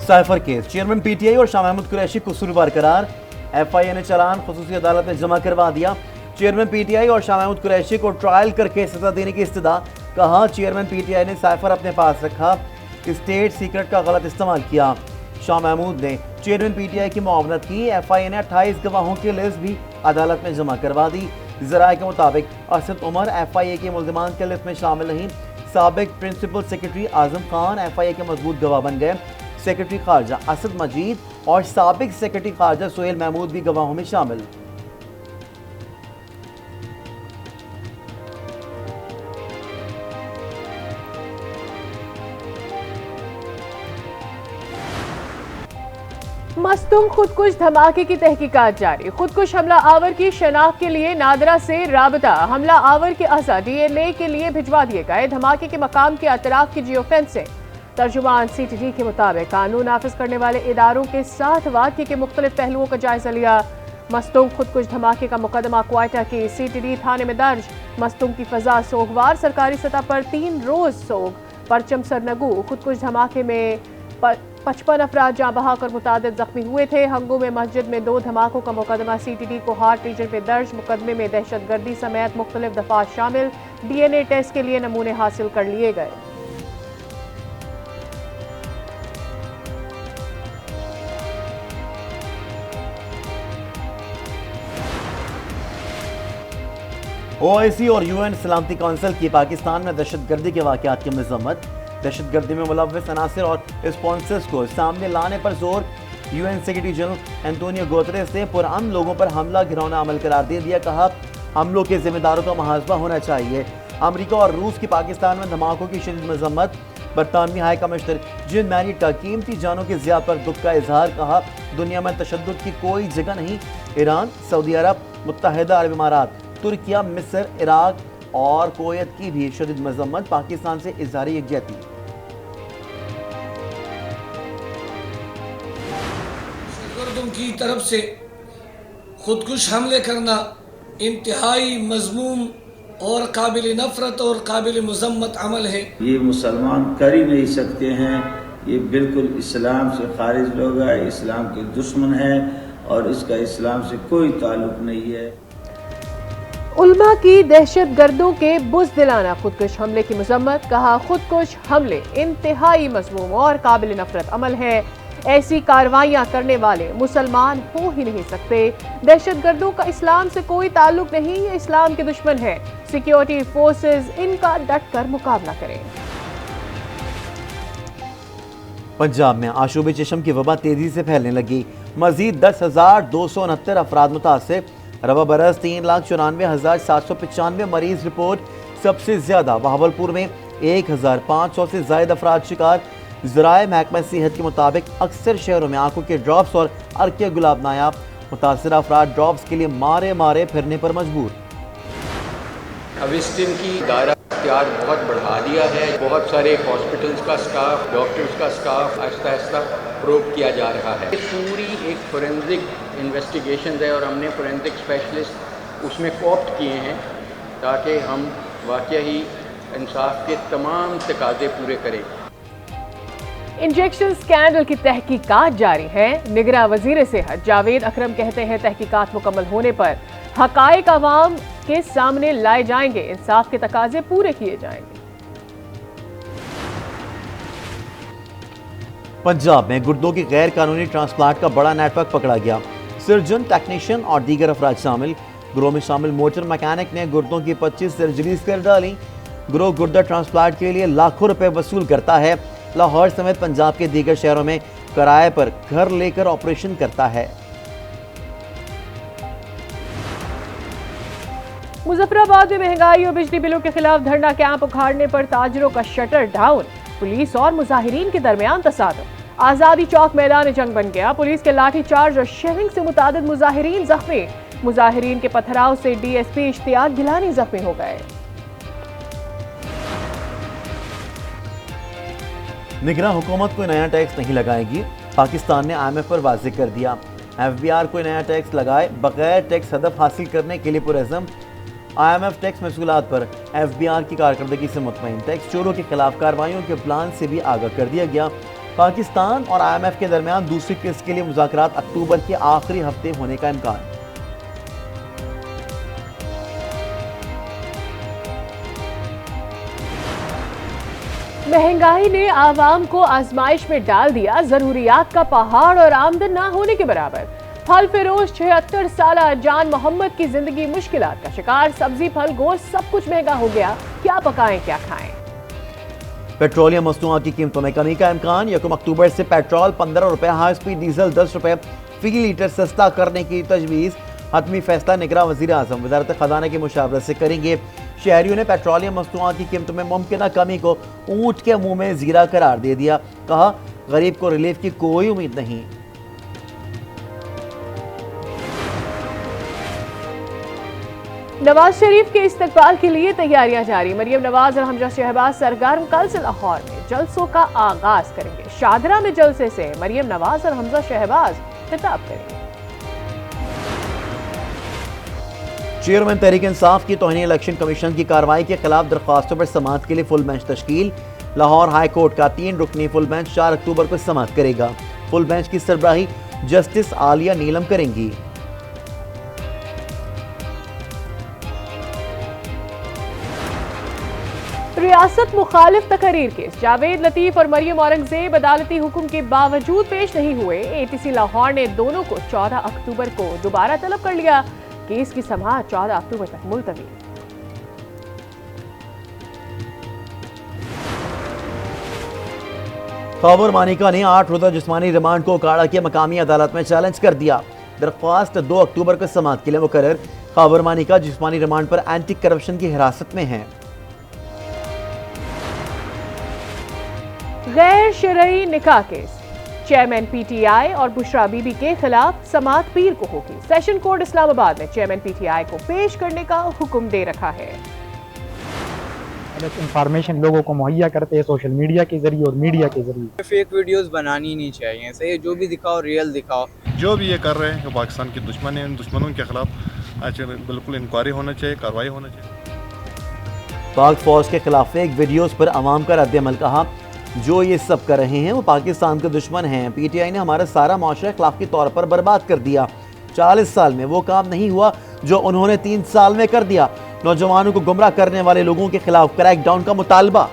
Cipher case, chairman PTI और शाह महमूद कुरैशी कसूरवार करार। एफआईए ने चालान खुसूसी अदालत में जमा करवा दिया। चेयरमैन पीटीआई और शाह महमूद कुरैशी को ट्रायल करके सजा देने की इस्तदा। कहा चेयरमैन पीटीआई ने साइफर अपने पास रखा, स्टेट सीक्रेट का गलत इस्तेमाल किया। शाह महमूद ने चेयरमैन पीटीआई की मुआवनत की। एफआईए ने 28 गवाहों की लिस्ट भी अदालत में जमा करवा दी। जराये के मुताबिक असद उमर एफआईए के मुल्ज़िमान की लिस्ट में शामिल नहीं। साबिक principal secretary Azam Khan FIA के मजबूत गवाह बन गए। सेक्रेटरी खारजा असद मजीद और साबिक सेक्रेटरी खारजा सुहेल महमूद भी गवाहों में शामिल। मस्तूम खुदकुश धमाके की तहकीकात जारी। खुदकुश हमला आवर की शनाख्त के लिए नादरा से राबता। हमला आवर के अज़ा डीएनए के लिए भिजवा दिए गए। धमाके के मकाम के अतराफ की जियो फेंसिंग। तर्जुमान सीटीडी के मुताबिक कानून नाफिज करने वाले इदारों के साथ वाक़े के मुख्तलिफ पहलुओं का जायजा लिया। मस्तूम खुदकुश धमाके का मुकदमा क्वाटा के सीटीडी थाने में दर्ज। मस्तूम की फजा सोगवार, सरकारी सतह पर 3 रोज सोग। परचम सरनगू खुदकुश धमाके में 55 अफराद जहाँ बहाक और मुतादिद जख्मी हुए थे। हंगू में मस्जिद में 2 धमाकों का मुकदमा सीटीडी को हाट रीजन में दर्ज। मुकदमे में दहशतगर्दी समेत मुख्तलिफ दफात शामिल। डीएनए टेस्ट के लिए नमूने हासिल कर लिए गए। ओआईसी और यूएन सलामती काउंसिल की पाकिस्तान में दहशतगर्दी के वाक़यात की मजम्मत। दहशतगर्दी में मुलव्वस अनासिर और स्पॉन्सर्स को सामने लाने पर जोर। UN secretary general Antonio Guterres ने पुरअमन लोगों पर हमला घिनौना अमल करार दे दिया। कहा हमलों के जिम्मेदारों का मुहासबा होना चाहिए। अमेरिका और रूस की पाकिस्तान में धमाकों की शदीद मजम्मत। बरतानवी हाई कमिश्नर जिन मैरिट का कीमती जानों की ज़िया पर दुख का इजहार। कहा दुनिया में तशद्दुद की कोई जगह नहीं। ईरान, सऊदी अरब, मुत्तहिदा अरब इमारात, तुर्किया, मिस्र, इराक और कुवैत की भी शदीद मजम्मत। पाकिस्तान से इजहार यकजहती। दहशतगर्दों की तरफ से खुदकुश हमले करना इंतहाई मजमूम और काबिल नफरत और काबिल मजम्मत अमल है। ये मुसलमान कर ही नहीं सकते हैं। ये बिल्कुल इस्लाम से खारिज लोग हैं, इस्लाम के दुश्मन हैं और इसका इस्लाम से कोई ताल्लुक नहीं है। उल्मा की दहशतगर्दों के बुज़दिलाना खुदकुश हमले की मजम्मत। कहा खुदकुश हमले इंतहाई मजमूम और काबिल नफरत अमल है। ऐसी कार्रवाइयां करने वाले मुसलमान हो ही नहीं सकते। दहशतगर्दों का इस्लाम से कोई ताल्लुक नहीं, ये इस्लाम के दुश्मन है। सिक्योरिटी फोर्सेस इनका डट कर मुकाबला करें। पंजाब में आशूब चशम की वबा तेजी से फैलने लगी। मजीद 10,269 अफराद मुतासिर। रवा बरस 3,94,795 मरीज रिपोर्ट। सबसे ज्यादा बहावलपुर में 1,500 से ज्यादा अफराद शिकार। ज़राए महकमा सेहत के मुताबिक अक्सर शहरों में आंखों के ड्रॉप्स और अर्के गुलाब नायाब। मुतासर अफराद ड्रॉप्स के लिए मारे मारे फिरने पर मजबूर। अब इस दिन की दायरा इख्तियार बहुत बढ़ा दिया है। बहुत सारे हॉस्पिटल्स का स्टाफ, डॉक्टर्स का स्टाफ आहिस्ता आहिस्ता प्रोब किया जा रहा है। पूरी एक फोरेंसिक इन्वेस्टिगेशन है और हमने फोरेंसिक स्पेशलिस्ट उसमें कॉप्ट किए हैं ताकि हम वाकई ही इंसाफ के तमाम तकाजे पूरे करें। इंजेक्शन स्कैंडल की तहकीकात जारी है। निगरां वजीर सेहत जावेद अकरम कहते हैं तहकीकात मुकम्मल होने पर हकायक अवाम के सामने लाए जाएंगे, इंसाफ के तकाजे पूरे किए जाएंगे। पंजाब में गुर्दों की गैर कानूनी ट्रांसप्लांट का बड़ा नेटवर्क पकड़ा गया। सर्जन, टेक्नीशियन और दीगर अफराद शामिल। गिरोह में शामिल मोटर मैकेनिक ने गुर्दों की 25 सर्जरीज कर डाली। गिरोह गुर्दा ट्रांसप्लांट के लिए लाखों रुपए वसूल करता है। लाहौर समेत पंजाब के दीगर शहरों में किराए पर घर लेकर ऑपरेशन करता है। मुजफ्फराबाद में महंगाई और बिजली बिलों के खिलाफ धरना कैंप उखाड़ने पर ताजरों का शटर डाउन। पुलिस और मुजाहिरीन के दरमियान तसादम। आजादी चौक मैदान जंग बन गया। पुलिस के लाठीचार्ज और शेलिंग से मुतादिद मुजाहिरीन जख्मी। मुजाहिरीन के पथराव से डीएसपी इश्तियाक गिलानी जख्मी हो गए। निगरान हुकूमत कोई नया टैक्स नहीं लगाएगी। पाकिस्तान ने IMF पर वाज़ेह कर दिया। FBR कोई नया टैक्स लगाए बगैर टैक्स हदफ हासिल करने के लिए पुरज़म। IMF टैक्स महसूलात पर FBR की कारकर्दगी से मुतमईन। टैक्स चोरों के खिलाफ कार्रवाइयों के प्लान से भी आगाह कर दिया गया। पाकिस्तान और IMF के दरमियान दूसरी किस्त के लिए मुज़ाकरात अक्टूबर के आखिरी हफ्ते होने का इम्कान। महंगाई ने आवाम को आजमाइश में डाल दिया, जरूरियात का पहाड़ और आमदन ना होने के बराबर। फल फिरोश 76 साल जान मोहम्मद की जिंदगी मुश्किलात का शिकार। सब्जी फल गोश्त सब कुछ महंगा हो गया, क्या पकाएं क्या खाएं। पेट्रोलियम मसनूआत की कीमतों में कमी का इम्कान। 1 अक्टूबर से पेट्रोल 15 रुपए, हाई स्पीड डीजल 10 रुपए फी लीटर सस्ता करने की तजवीज़। हतमी फैसला निगरां वज़ीर आज़म वज़ारत ख़ज़ाना की मुशावरत से करेंगे। शहरियों ने पेट्रोलियम मसनूआत की कीमतों में मुमकिन कमी को ऊँट के मुंह में जीरा करार दे दिया। कहा, गरीब को रिलीफ की कोई उम्मीद नहीं। नवाज शरीफ के इस्तकबाल के लिए तैयारियां जारी। मरियम नवाज और हमजा शहबाज सरगर्म कल से लाहौर में जलसों का आगाज करेंगे। शादरा में जलसे से मरियम नवाज और हमजा शहबाज खिताब करेंगे। चेयरमैन तहरीक इंसाफ की तौहीन इलेक्शन कमीशन की कार्रवाई के खिलाफ दरख्वास्तों पर समाअत के लिए फुल बेंच तश्कील। लाहौर हाई कोर्ट का 3 रुकनी फुल बेंच 4 अक्टूबर को समाअत करेगा। फुल बेंच की सरबराही जस्टिस आलिया नीलम करेंगी। रियासत मुखालिफ तकरीर केस। जावेद लतीफ और मरियम औरंगजेब अदालती हुक्म के बावजूद पेश नहीं हुए। ATC लाहौर ने दोनों को 14 अक्टूबर को दोबारा तलब कर लिया। केस की समाअत 14 अक्टूबर तक मुलतवी। खबर मानिका ने 8 रोजा जिस्मानी रिमांड को काड़ा की मकामी अदालत में चैलेंज कर दिया। दरख्वास्त 2 अक्टूबर को समाअत के लिए मुकर्रर। खबर मानिका जिस्मानी रिमांड पर एंटी करप्शन की हिरासत में है। गैर शरई निकाह केस। चेयरमैन PTI और बुशरा बीबी के खिलाफ समाअत पीर को होगी। सेशन कोर्ट इस्लामाबाद में चेयरमैन PTI को पेश करने का हुक्म दे रखा है। इंफॉर्मेशन लोगों को मुहैया करते हैं सोशल मीडिया के जरिए और मीडिया के जरिए। फेक वीडियोस बनानी नहीं चाहिए, सही जो भी दिखाओ रियल दिखाओ। जो भी ये कर रहे हैं पाकिस्तान के दुश्मन हैं, इन दुश्मनों के खिलाफ बिल्कुल इंक्वायरी होना चाहिए, कार्रवाई होना चाहिए। पाक फौज के खिलाफ फेक वीडियोस पर अवाम का रद्द-ए-अमल। कहा, जो ये सब कर रहे हैं वो पाकिस्तान के दुश्मन हैं। PTI ने हमारा सारा माशरा अखलाकी तौर पर बर्बाद कर दिया। 40 साल में वो काम नहीं हुआ जो उन्होंने 3 साल में कर दिया। नौजवानों को गुमराह करने वाले लोगों के खिलाफ क्रैकडाउन का मुतालबा।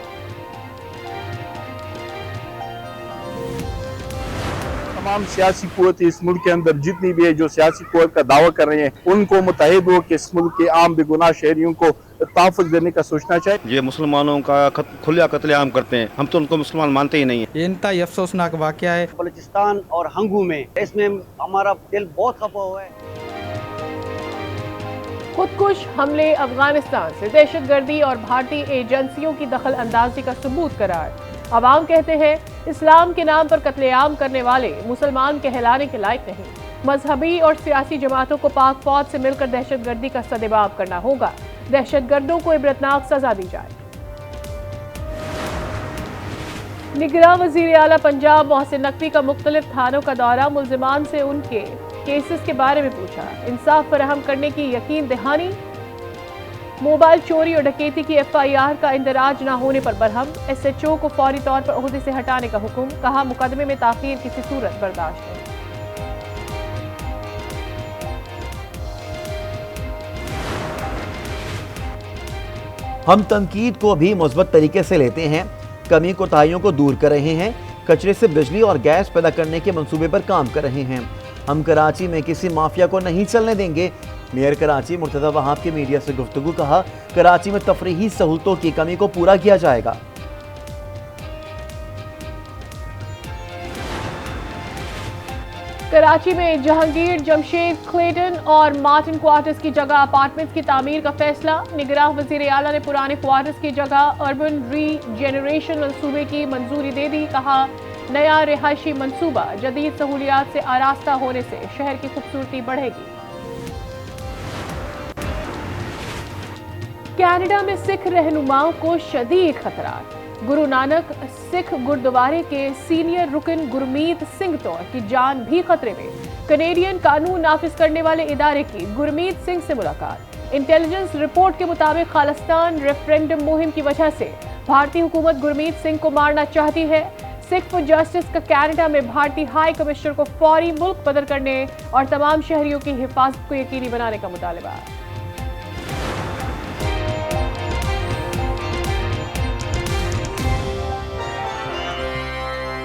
तमाम सियासी कुव्वत इस मुल्क के अंदर जितनी भी है जो सियासी कुव्वत का दावा कर रहे हैं उनको मुत्तहिद हो कि इस मुल्क के आम बेगुनाह शहरियों को तहफ़्फ़ुज़ देने का सोचना चाहिए। ये मुसलमानों का खुला कत्लेआम करते हैं, हम तो उनको मुसलमान मानते ही नहीं है। ये इंतहाई अफसोसनाक वाक़या है। बलूचिस्तान और हंगू में इसमें हमारा दिल बहुत खफा हुआ है। खुदकुश हमले अफगानिस्तान से दहशतगर्दी और भारतीय एजेंसियों की दखल अंदाजी का सबूत करार। अवाम कहते हैं इस्लाम के नाम पर कत्लेआम करने वाले मुसलमान कहलाने के लायक नहीं। मजहबी और सियासी जमातों को पाक फौज से मिलकर दहशतगर्दी का सदेबाब करना होगा। दहशतगर्दों को इबरतनाक सजा दी जाए। निगरां वज़ीर आला पंजाब मोहसिन नकवी का मुख्तलिफ थानों का दौरा। मुल्जिमान से उनके केसेस के बारे में पूछा। इंसाफ फराहम करने की यकीन दहानी। मोबाइल चोरी और डकैती की FIR का इंदराज न होने पर बरहम। SHO को फौरी तौर पर ओहदे से हटाने का हुक्म। कहा, मुकदमे में ताखीर किसी सूरत बर्दाश्त नहीं। हम तनकीद को भी मुस्बत तरीके से लेते हैं, कमी कोताहियों को दूर कर रहे हैं, कचरे से बिजली और गैस पैदा करने के मंसूबे पर काम कर रहे हैं। हम कराची में किसी माफिया को नहीं चलने देंगे। मेयर कराची मुर्तज़ा वहाब की मीडिया से गुफ्तगू। कहा, कराची में तफरीही सहूलतों की कमी को पूरा किया जाएगा। कराची में जहांगीर, जमशेद, क्लेटन और मार्टिन क्वार्टर्स की जगह अपार्टमेंट्स की तामीर का फैसला। निगरां वज़ीर आला ने पुराने क्वार्टर्स की जगह अर्बन रीजेनरेशन मंसूबे की मंजूरी दे दी। कहा, नया रिहायशी मंसूबा जदीद सहूलियात से आरास्ता होने से शहर की खूबसूरती बढ़ेगी। कनाडा में सिख रहनुमाओं को शदीद खतरात। गुरु नानक सिख गुरुद्वारे के सीनियर रुकन गुरमीत सिंह तौर की जान भी खतरे में। कनेडियन कानून नाफिज करने वाले इदारे की गुरमीत सिंह से मुलाकात। इंटेलिजेंस रिपोर्ट के मुताबिक खालिस्तान रेफरेंडम मुहिम की वजह से भारतीय हुकूमत गुरमीत सिंह को मारना चाहती है। सिख फॉर जस्टिस का कनाडा में भारतीय हाई कमिश्नर को फौरी मुल्क बदर करने और तमाम शहरियों की हिफाजत को यकीनी बनाने का मुतालबा।